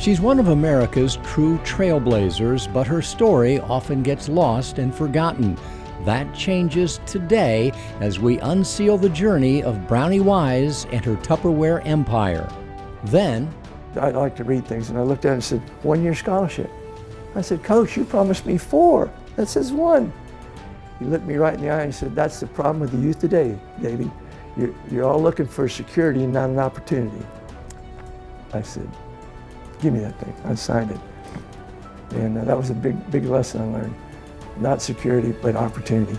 She's one of America's true trailblazers, but her story often gets lost and forgotten. That changes today as we unseal the journey of Brownie Wise and her Tupperware empire. Then, I like to read things, and I looked at it and said, 1-year scholarship. I said, Coach, you promised me 4. That says 1. He looked me right in the eye and said, that's the problem with the youth today, Davey. You're all looking for security and not an opportunity. I said, give me that thing. I signed it. And that was a big lesson I learned. Not security, but opportunity.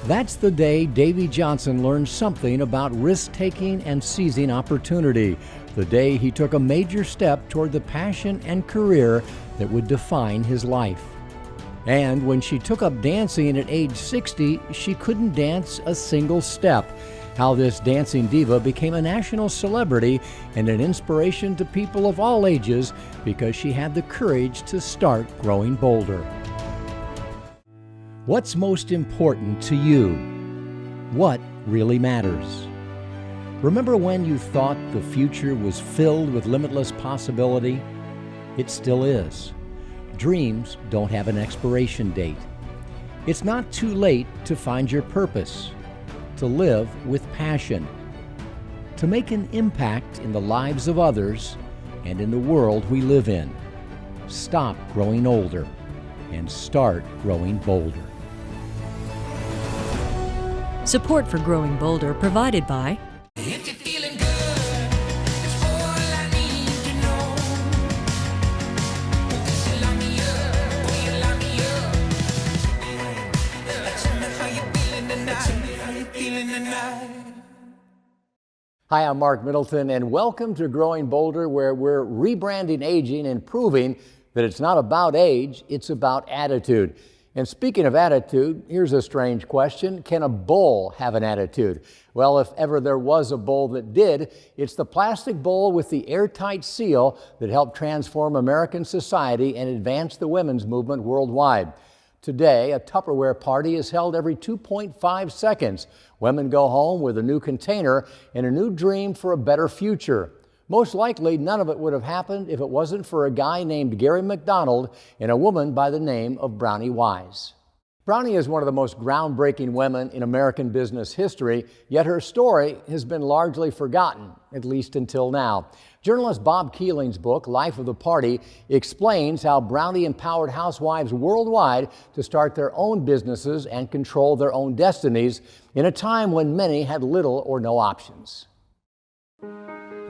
that's the day Davy Johnson learned something about risk-taking and seizing opportunity. The day he took a major step toward the passion and career that would define his life. And when she took up dancing at age 60, she couldn't dance a single step. How this dancing diva became a national celebrity and an inspiration to people of all ages because she had the courage to start growing bolder. What's most important to you? What really matters? Remember when you thought the future was filled with limitless possibility? It still is. Dreams don't have an expiration date. It's not too late to find your purpose, to live with passion, to make an impact in the lives of others and in the world we live in. Stop growing older and start growing bolder. Support for Growing Bolder provided by If you're feeling good, it's all I need to know. You lock me up, will you lock me up? Tell me how you feeling tonight. Tell me how you feeling tonight. Hi, I'm Mark Middleton, and welcome to Growing Bolder, where we're rebranding aging and proving that it's not about age, it's about attitude. And speaking of attitude, here's a strange question. Can a bowl have an attitude? Well, if ever there was a bowl that did, it's the plastic bowl with the airtight seal that helped transform American society and advance the women's movement worldwide. Today, a Tupperware party is held every 2.5 seconds. Women go home with a new container and a new dream for a better future. Most likely, none of it would have happened if it wasn't for a guy named Gary McDonald and a woman by the name of Brownie Wise. Brownie is one of the most groundbreaking women in American business history, yet her story has been largely forgotten, at least until now. Journalist Bob Keeling's book, Life of the Party, explains how Brownie empowered housewives worldwide to start their own businesses and control their own destinies in a time when many had little or no options.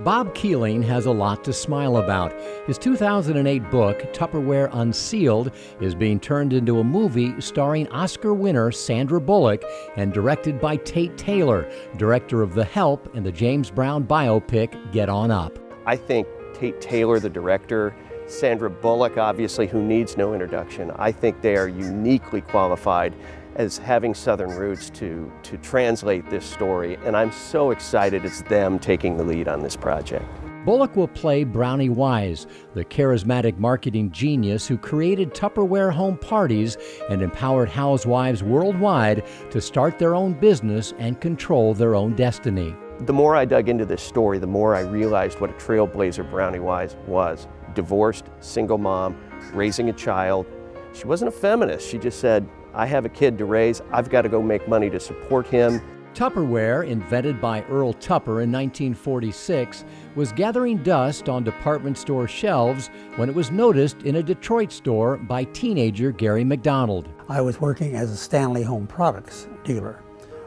Bob Keeling has a lot to smile about. His 2008 book, Tupperware Unsealed, is being turned into a movie starring Oscar winner Sandra Bullock and directed by Tate Taylor, director of The Help and the James Brown biopic Get On Up. I think Tate Taylor, the director, Sandra Bullock, obviously, who needs no introduction, I think they are uniquely qualified as having Southern roots to translate this story, and I'm so excited it's them taking the lead on this project. Bullock will play Brownie Wise, the charismatic marketing genius who created Tupperware home parties and empowered housewives worldwide to start their own business and control their own destiny. The more I dug into this story, the more I realized what a trailblazer Brownie Wise was. Divorced, single mom, raising a child. She wasn't a feminist, she just said, I have a kid to raise, I've got to go make money to support him. Tupperware, invented by Earl Tupper in 1946, was gathering dust on department store shelves when it was noticed in a Detroit store by teenager Gary McDonald. I was working as a Stanley Home Products dealer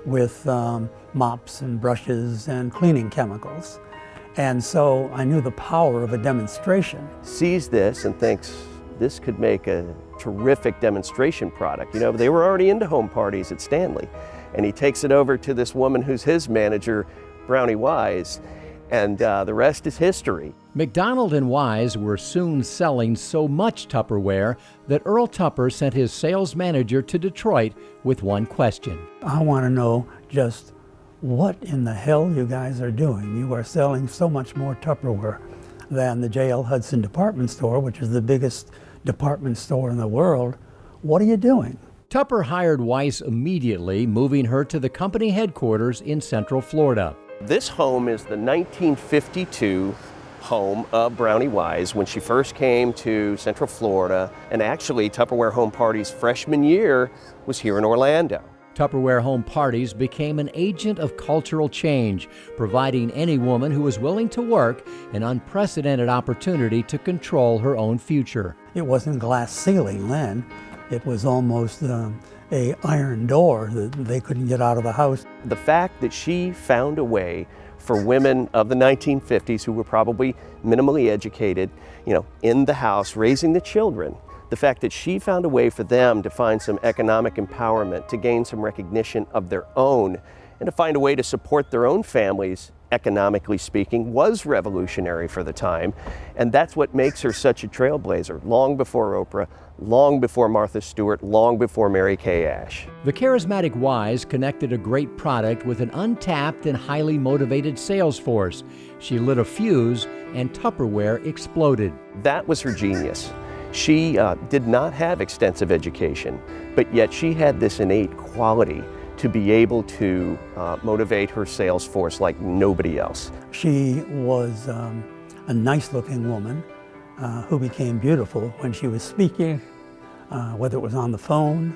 with mops and brushes and cleaning chemicals. And so I knew the power of a demonstration. Sees this and thinks this could make a terrific demonstration product. You know, they were already into home parties at Stanley. And he takes it over to this woman who's his manager, Brownie Wise, and the rest is history. McDonald and Wise were soon selling so much Tupperware that Earl Tupper sent his sales manager to Detroit with one question. I want to know just what in the hell you guys are doing. You are selling so much more Tupperware than the J.L. Hudson department store, which is the biggest department store in the world. What are you doing? Tupper hired Weiss immediately, moving her to the company headquarters in Central Florida. This home is the 1952 home of Brownie Wise when she first came to Central Florida, and actually Tupperware Home Party's freshman year was here in Orlando. Tupperware Home Parties became an agent of cultural change, providing any woman who was willing to work an unprecedented opportunity to control her own future. It wasn't glass ceiling then. It was almost a iron door that they couldn't get out of the house. The fact that she found a way for women of the 1950s who were probably minimally educated, in the house raising the children, the fact that she found a way for them to find some economic empowerment, to gain some recognition of their own, and to find a way to support their own families, economically speaking, was revolutionary for the time. And that's what makes her such a trailblazer, long before Oprah, long before Martha Stewart, long before Mary Kay Ash. The charismatic Wise connected a great product with an untapped and highly motivated sales force. She lit a fuse and Tupperware exploded. That was her genius. She did not have extensive education, but yet she had this innate quality to be able to motivate her sales force like nobody else. She was a nice-looking woman who became beautiful when she was speaking, whether it was on the phone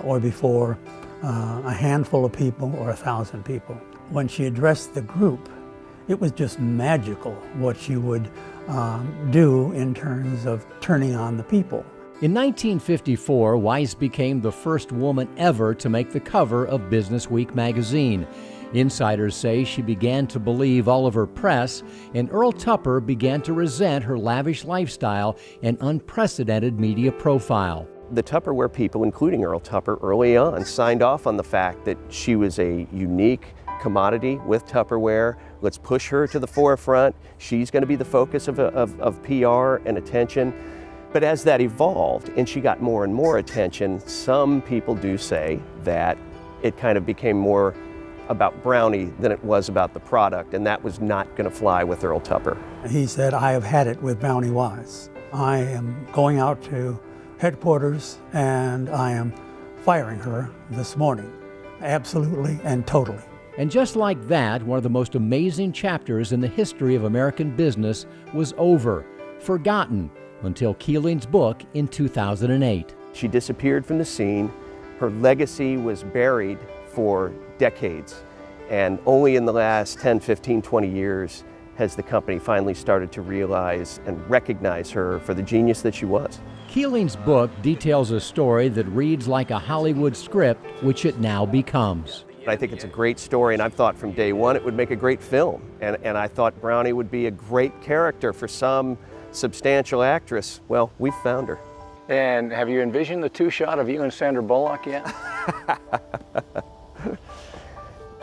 or before a handful of people or 1,000 people. When she addressed the group, it was just magical what she would do in terms of turning on the people. In 1954, Wise became the first woman ever to make the cover of Business Week magazine. Insiders say she began to believe all of her press, and Earl Tupper began to resent her lavish lifestyle and unprecedented media profile. The Tupperware people, including Earl Tupper, early on signed off on the fact that she was a unique commodity with Tupperware. Let's push her to the forefront. She's going to be the focus of PR and attention. But as that evolved and she got more and more attention, some people do say that it kind of became more about Brownie than it was about the product, and that was not going to fly with Earl Tupper. He said, "I have had it with Brownie Wise. I am going out to headquarters and I am firing her this morning, absolutely and totally." And just like that, one of the most amazing chapters in the history of American business was over, forgotten, until Keeling's book in 2008. She disappeared from the scene. Her legacy was buried for decades. And only in the last 10, 15, 20 years has the company finally started to realize and recognize her for the genius that she was. Keeling's book details a story that reads like a Hollywood script, which it now becomes. I think it's a great story, and I've thought from day one it would make a great film. And I thought Brownie would be a great character for some substantial actress. Well, we found her. And have you envisioned the two-shot of you and Sandra Bullock yet?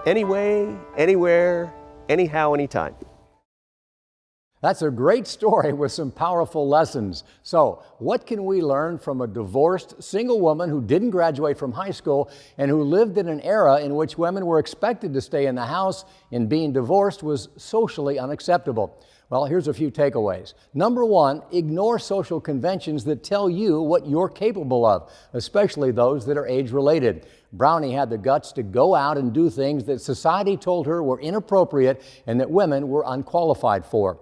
Anyway, anywhere, anyhow, anytime. That's a great story with some powerful lessons. So, what can we learn from a divorced single woman who didn't graduate from high school and who lived in an era in which women were expected to stay in the house and being divorced was socially unacceptable? Well, here's a few takeaways. Number one, ignore social conventions that tell you what you're capable of, especially those that are age-related. Brownie had the guts to go out and do things that society told her were inappropriate and that women were unqualified for.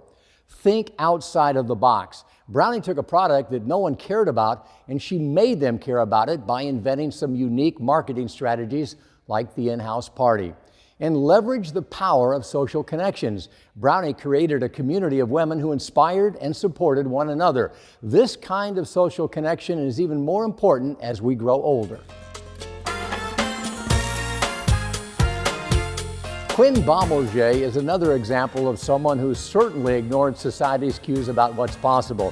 Think outside of the box. Brownie took a product that no one cared about, and she made them care about it by inventing some unique marketing strategies like the in-house party. And leverage the power of social connections. Brownie created a community of women who inspired and supported one another. This kind of social connection is even more important as we grow older. Quinn Baumolger is another example of someone who certainly ignored society's cues about what's possible.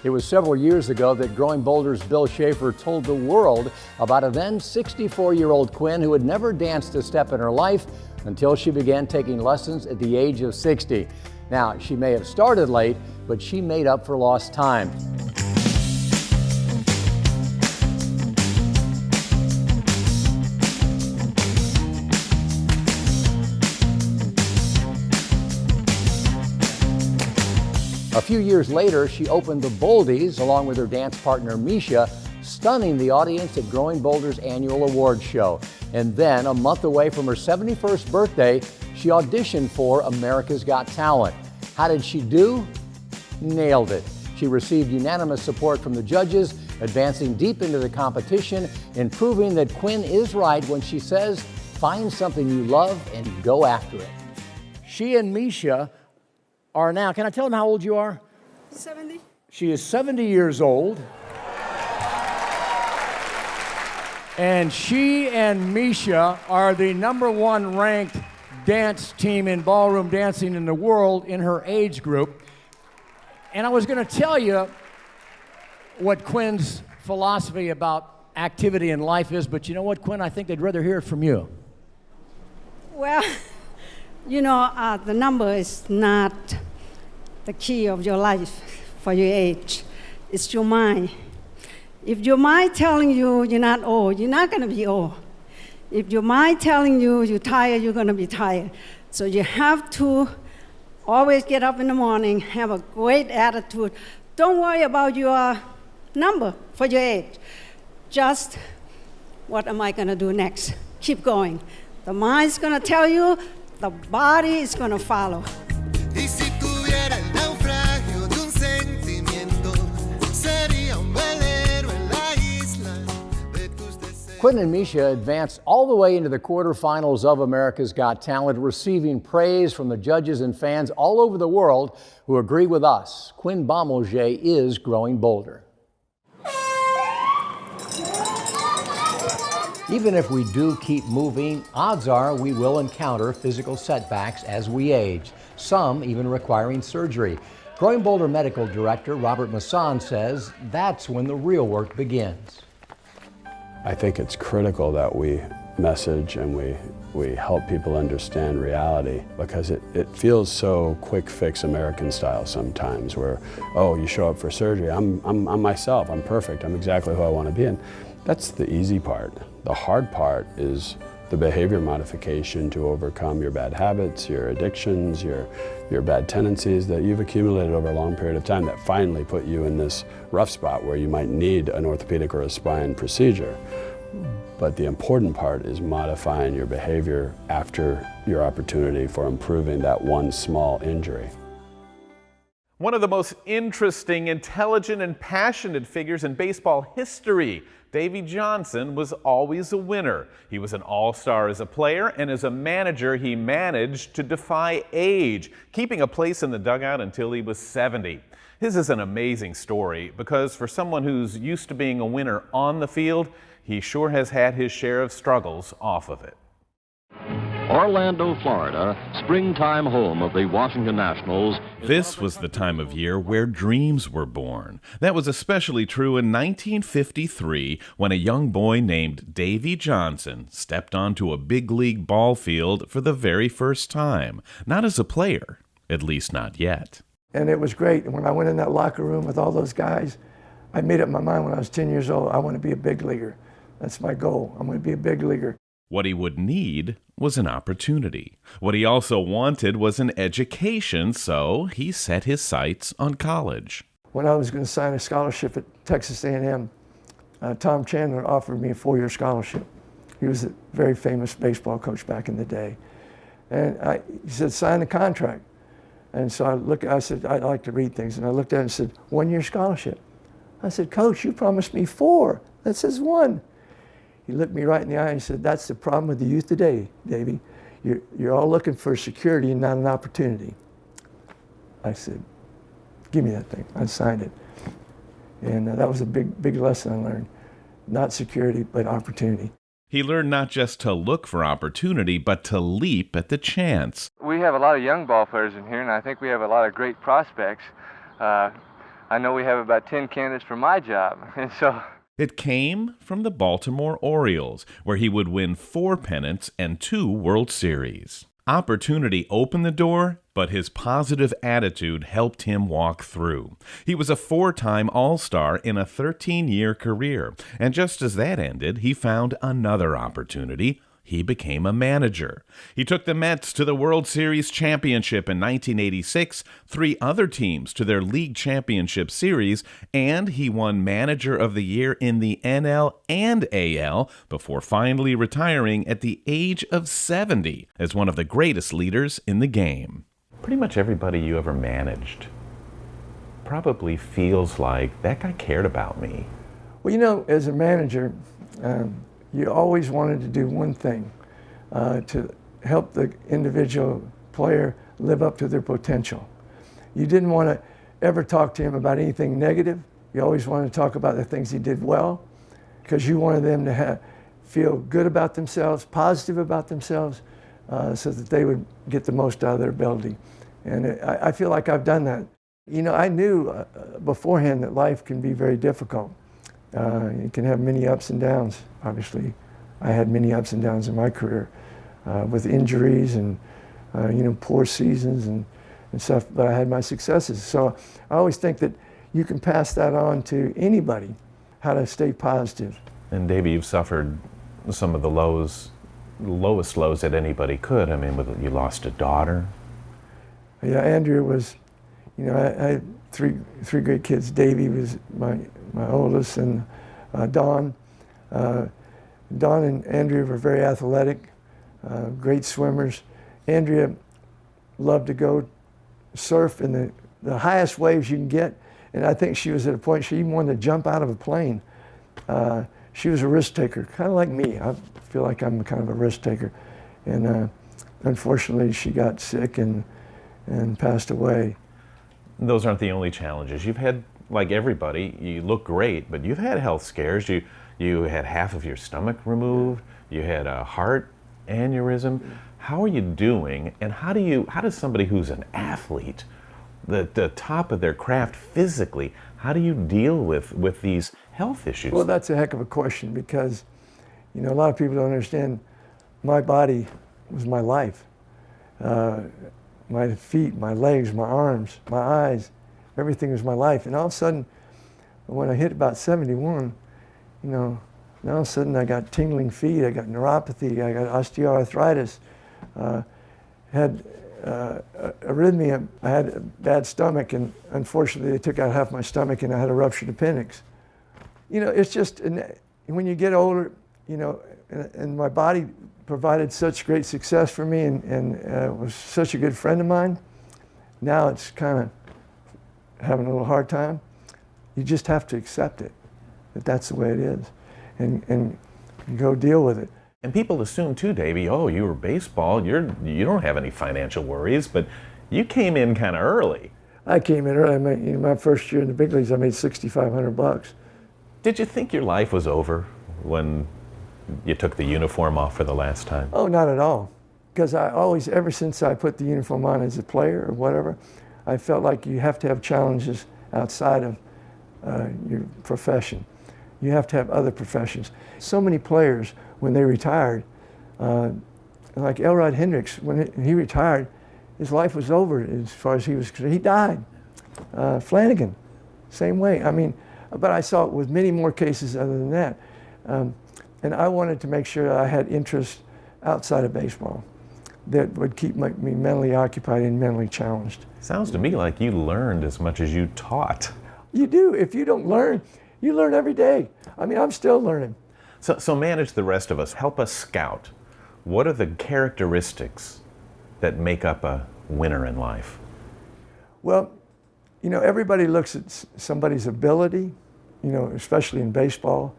It was several years ago that Growing Boulder's Bill Schaefer told the world about a then 64-year-old Quinn who had never danced a step in her life until she began taking lessons at the age of 60. Now, she may have started late, but she made up for lost time. A few years later, she opened the Boldies along with her dance partner Misha, stunning the audience at Growing Boulder's annual awards show. And then, a month away from her 71st birthday, she auditioned for America's Got Talent. How did she do? Nailed it. She received unanimous support from the judges, advancing deep into the competition and proving that Quinn is right when she says, find something you love and go after it. She and Misha are now, can I tell them how old you are? 70. She is 70 years old. And she and Misha are the #1 ranked dance team in ballroom dancing in the world in her age group. And I was going to tell you what Quinn's philosophy about activity in life is, but you know what, Quinn? I think they'd rather hear it from you. Well, the number is not the key of your life for your age. It's your mind. If your mind telling you you're not old, you're not going to be old. If your mind telling you you're tired, you're going to be tired. So you have to always get up in the morning, have a great attitude. Don't worry about your number for your age. Just, what am I going to do next? Keep going. The mind's going to tell you, the body is going to follow. Y si tuviera el naufragio de un sentimiento, sería un velero en la isla de tus deseos. Quinn and Misha advanced all the way into the quarterfinals of America's Got Talent, receiving praise from the judges and fans all over the world who agree with us. Quinn Baumolger is growing bolder. Even if we do keep moving, odds are we will encounter physical setbacks as we age, some even requiring surgery. Growing Bolder Medical Director Robert Masson says that's when the real work begins. I think it's critical that we message and we help people understand reality, because it feels so quick fix American style sometimes, where, oh, you show up for surgery, I'm myself, I'm perfect, I'm exactly who I want to be. And that's the easy part. The hard part is the behavior modification to overcome your bad habits, your addictions, your bad tendencies that you've accumulated over a long period of time that finally put you in this rough spot where you might need an orthopedic or a spine procedure. But the important part is modifying your behavior after your opportunity for improving that one small injury. One of the most interesting, intelligent, and passionate figures in baseball history, Davey Johnson, was always a winner. He was an all-star as a player, and as a manager, he managed to defy age, keeping a place in the dugout until he was 70. His is an amazing story because for someone who's used to being a winner on the field, he sure has had his share of struggles off of it. Orlando, Florida, springtime home of the Washington Nationals. This was the time of year where dreams were born. That was especially true in 1953 when a young boy named Davey Johnson stepped onto a big league ball field for the very first time. Not as a player, at least not yet. And it was great. And when I went in that locker room with all those guys, I made up my mind when I was 10 years old, I want to be a big leaguer. That's my goal. I'm going to be a big leaguer. What he would need was an opportunity. What he also wanted was an education, so he set his sights on college. When I was going to sign a scholarship at Texas A&M, Tom Chandler offered me a 4-year scholarship. He was a very famous baseball coach back in the day. And he said, sign the contract. And so I said, I like to read things. And I looked at it and said, 1-year scholarship. I said, Coach, you promised me 4. That says 1. He looked me right in the eye and said, that's the problem with the youth today, Davey. You're all looking for security and not an opportunity. I said, give me that thing. I signed it. And that was a big lesson I learned. Not security, but opportunity. He learned not just to look for opportunity, but to leap at the chance. We have a lot of young ball players in here, and I think we have a lot of great prospects. I know we have about 10 candidates for my job, and so... It came from the Baltimore Orioles, where he would win 4 pennants and 2 World Series. Opportunity opened the door, but his positive attitude helped him walk through. He was a 4-time All-Star in a 13-year career, and just as that ended, he found another opportunity. He became a manager. He took the Mets to the World Series championship in 1986, 3 other teams to their league championship series, and he won Manager of the Year in the NL and AL before finally retiring at the age of 70 as one of the greatest leaders in the game. Pretty much everybody you ever managed probably feels like that guy cared about me. Well, you know, as a manager, you always wanted to do one thing, to help the individual player live up to their potential. You didn't want to ever talk to him about anything negative. You always wanted to talk about the things he did well, because you wanted them to feel good about themselves, positive about themselves, so that they would get the most out of their ability. And I feel like I've done that. You know, I knew beforehand that life can be very difficult. You can have many ups and downs. Obviously, I had many ups and downs in my career with injuries and you know, poor seasons and stuff, but I had my successes. So I always think that you can pass that on to anybody, how to stay positive. And Davey, you've suffered some of the lowest lows that anybody could. I mean, you lost a daughter. Yeah, Andrea was, you know, I had three great kids. Davey was my oldest, and Dawn. Dawn and Andrea were very athletic, great swimmers. Andrea loved to go surf in the highest waves you can get, and I think she was at a point she even wanted to jump out of a plane. She was a risk taker, kind of like me. I feel like I'm kind of a risk taker, and unfortunately she got sick and passed away. Those aren't the only challenges. You've had, like everybody, you look great, but you've had health scares. You had half of your stomach removed, you had a heart aneurysm. How are you doing, and how does somebody who's an athlete, the top of their craft physically, how do you deal with these health issues? Well, that's a heck of a question, because, you know, a lot of people don't understand my body was my life. My feet, my legs, my arms, my eyes, everything was my life. And all of a sudden, when I hit about 71, you know, now all of a sudden I got tingling feet, I got neuropathy, I got osteoarthritis, had arrhythmia, I had a bad stomach, and unfortunately they took out half my stomach and I had a ruptured appendix. You know, it's just, when you get older, you know, and my body provided such great success for me and was such a good friend of mine, now it's kind of having a little hard time. You just have to accept it, that that's the way it is, and go deal with it. And people assume too, Davey, oh, you were baseball, you don't have any financial worries, but you came in kind of early. I came in early. My first year in the big leagues, I made $6,500. Did you think your life was over when you took the uniform off for the last time? Oh, not at all. Because I always, ever since I put the uniform on as a player or whatever, I felt like you have to have challenges outside of your profession. You have to have other professions. So many players, when they retired, like Elrod Hendricks, when he retired, his life was over as far as he was concerned. He died. Flanagan, same way. I mean, but I saw it with many more cases other than that. And I wanted to make sure I had interests outside of baseball that would keep me mentally occupied and mentally challenged. Sounds to me like you learned as much as you taught. You do. If you don't learn, you learn every day. I mean, I'm still learning. So manage the rest of us. Help us scout. What are the characteristics that make up a winner in life? Well, you know, everybody looks at somebody's ability, you know, especially in baseball,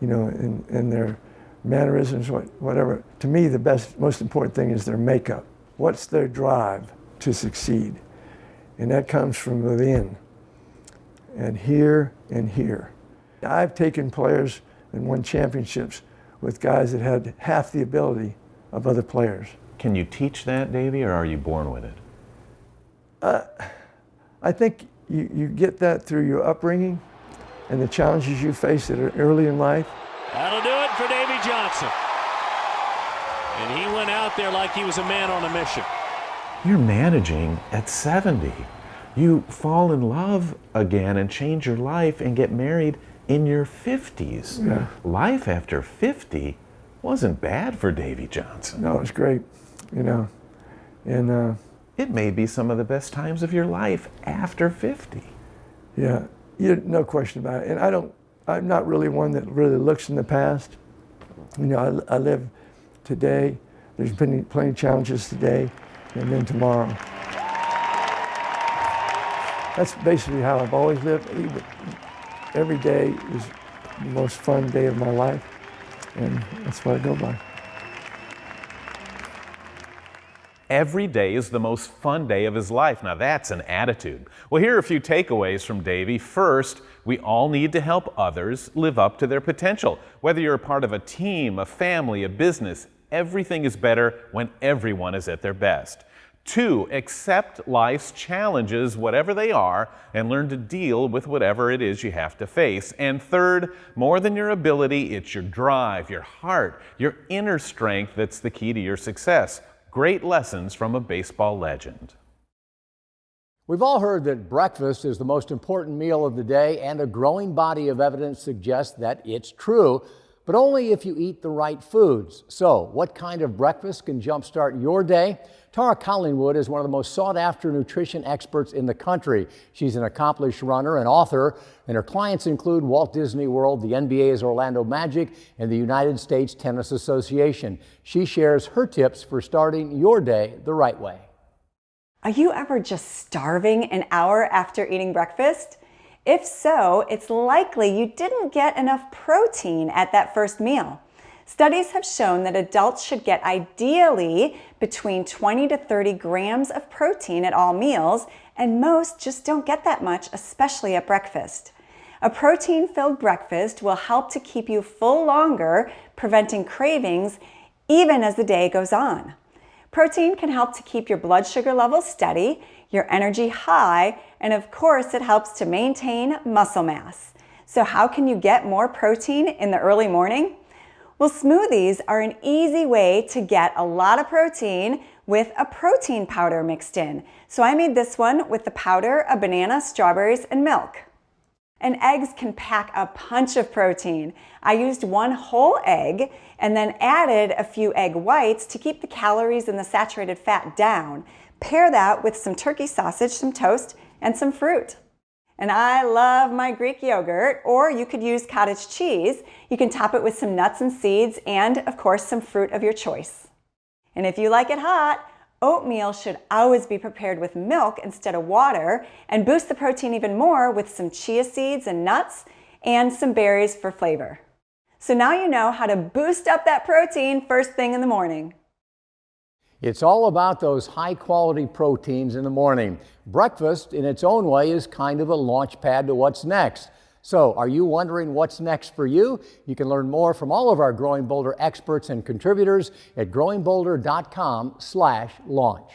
you know, in their mannerisms, whatever. To me, the most important thing is their makeup. What's their drive to succeed? And that comes from within, and here and here. I've taken players and won championships with guys that had half the ability of other players. Can you teach that, Davey, or are you born with it? I think you get that through your upbringing and the challenges you face that are early in life. That'll do it for Davey Johnson. And he went out there like he was a man on a mission. You're managing at 70. You fall in love again and change your life and get married in your 50s. Yeah. Life after 50 wasn't bad for Davey Johnson. No, it was great, you know. And it may be some of the best times of your life after 50. Yeah, no question about it. And I'm not really one that really looks in the past. You know, I live today. There's plenty of challenges today, and then tomorrow. That's basically how I've always lived. Every day is the most fun day of my life, and that's what I go by. Every day is the most fun day of his life. Now that's an attitude. Well, here are a few takeaways from Davey. First, we all need to help others live up to their potential. Whether you're a part of a team, a family, a business, everything is better when everyone is at their best. 2, accept life's challenges, whatever they are, and learn to deal with whatever it is you have to face. And 3rd, more than your ability, it's your drive, your heart, your inner strength that's the key to your success. Great lessons from a baseball legend. We've all heard that breakfast is the most important meal of the day, and a growing body of evidence suggests that it's true, but only if you eat the right foods. So, what kind of breakfast can jumpstart your day? Tara Collingwood is one of the most sought-after nutrition experts in the country. She's an accomplished runner and author, and her clients include Walt Disney World, the NBA's Orlando Magic, and the United States Tennis Association. She shares her tips for starting your day the right way. Are you ever just starving an hour after eating breakfast? If so, it's likely you didn't get enough protein at that first meal. Studies have shown that adults should get ideally between 20 to 30 grams of protein at all meals, and most just don't get that much, especially at breakfast. A protein-filled breakfast will help to keep you full longer, preventing cravings even as the day goes on. Protein can help to keep your blood sugar levels steady, your energy high, and of course it helps to maintain muscle mass. So how can you get more protein in the early morning? Well, smoothies are an easy way to get a lot of protein with a protein powder mixed in. So I made this one with the powder of banana, strawberries, and milk. And eggs can pack a punch of protein. I used 1 whole egg and then added a few egg whites to keep the calories and the saturated fat down. Pair that with some turkey sausage, some toast, and some fruit. And I love my Greek yogurt, or you could use cottage cheese. You can top it with some nuts and seeds and, of course, some fruit of your choice. And if you like it hot, oatmeal should always be prepared with milk instead of water, and boost the protein even more with some chia seeds and nuts and some berries for flavor. So now you know how to boost up that protein first thing in the morning. It's all about those high-quality proteins in the morning. Breakfast, in its own way, is kind of a launch pad to what's next. So, are you wondering what's next for you? You can learn more from all of our Growing Bolder experts and contributors at growingbolder.com/launch.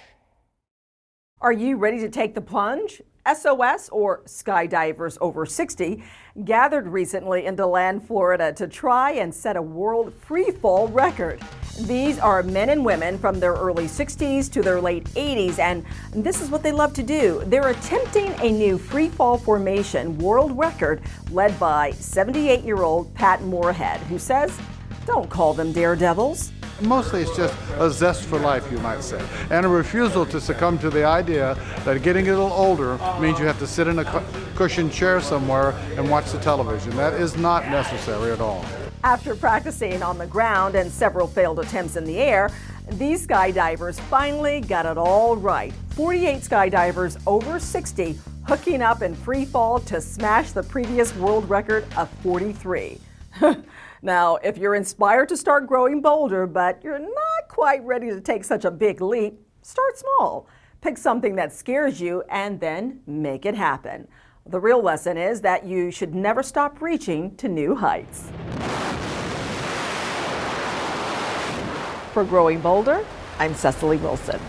Are you ready to take the plunge? SOS, or Skydivers Over 60, gathered recently in DeLand, Florida to try and set a world free-fall record. These are men and women from their early 60s to their late 80s, and this is what they love to do. They're attempting a new free-fall formation world record led by 78-year-old Pat Moorhead, who says, "Don't call them daredevils." Mostly it's just a zest for life, you might say, and a refusal to succumb to the idea that getting a little older means you have to sit in a cushioned chair somewhere and watch the television. That is not necessary at all. After practicing on the ground and several failed attempts in the air, these skydivers finally got it all right. 48 skydivers over 60 hooking up in free fall to smash the previous world record of 43. Now, if you're inspired to start growing bolder, but you're not quite ready to take such a big leap, start small. Pick something that scares you and then make it happen. The real lesson is that you should never stop reaching to new heights. For Growing Bolder, I'm Cecily Wilson.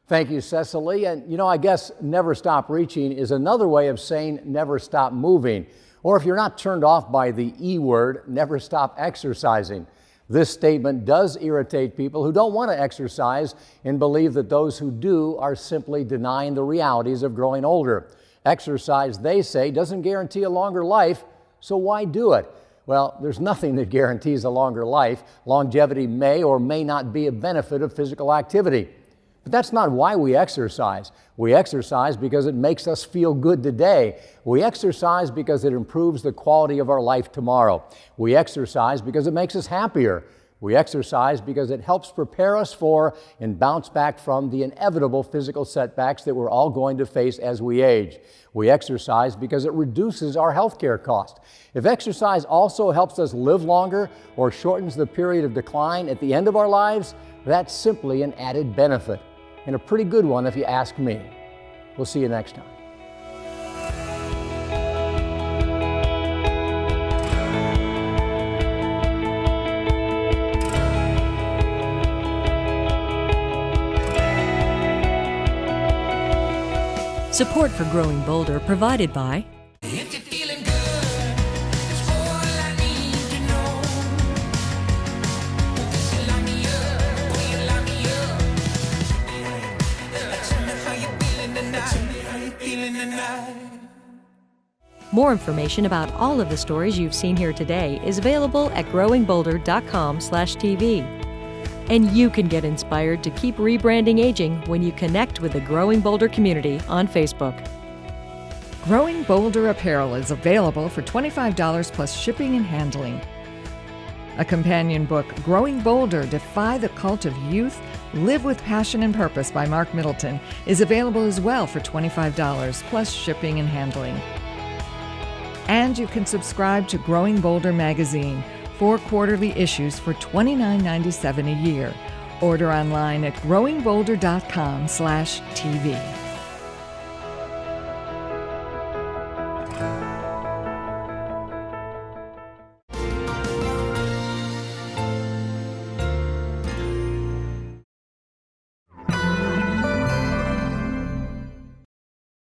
Thank you, Cecily. And you know, I guess never stop reaching is another way of saying never stop moving. Or if you're not turned off by the E word, never stop exercising. This statement does irritate people who don't want to exercise and believe that those who do are simply denying the realities of growing older. Exercise, they say, doesn't guarantee a longer life, so why do it? Well, there's nothing that guarantees a longer life. Longevity may or may not be a benefit of physical activity. But that's not why we exercise. We exercise because it makes us feel good today. We exercise because it improves the quality of our life tomorrow. We exercise because it makes us happier. We exercise because it helps prepare us for and bounce back from the inevitable physical setbacks that we're all going to face as we age. We exercise because it reduces our health care cost. If exercise also helps us live longer or shortens the period of decline at the end of our lives, that's simply an added benefit, and a pretty good one if you ask me. We'll see you next time. Support for Growing Bolder provided by More information about all of the stories you've seen here today is available at growingbolder.com/TV. And you can get inspired to keep rebranding aging when you connect with the Growing Bolder community on Facebook. Growing Bolder apparel is available for $25 plus shipping and handling. A companion book, Growing Bolder, Defy the Cult of Youth, Live with Passion and Purpose by Mark Middleton, is available as well for $25 plus shipping and handling. And you can subscribe to Growing Bolder magazine, 4 quarterly issues for $29.97 a year. Order online at growingbolder.com/TV.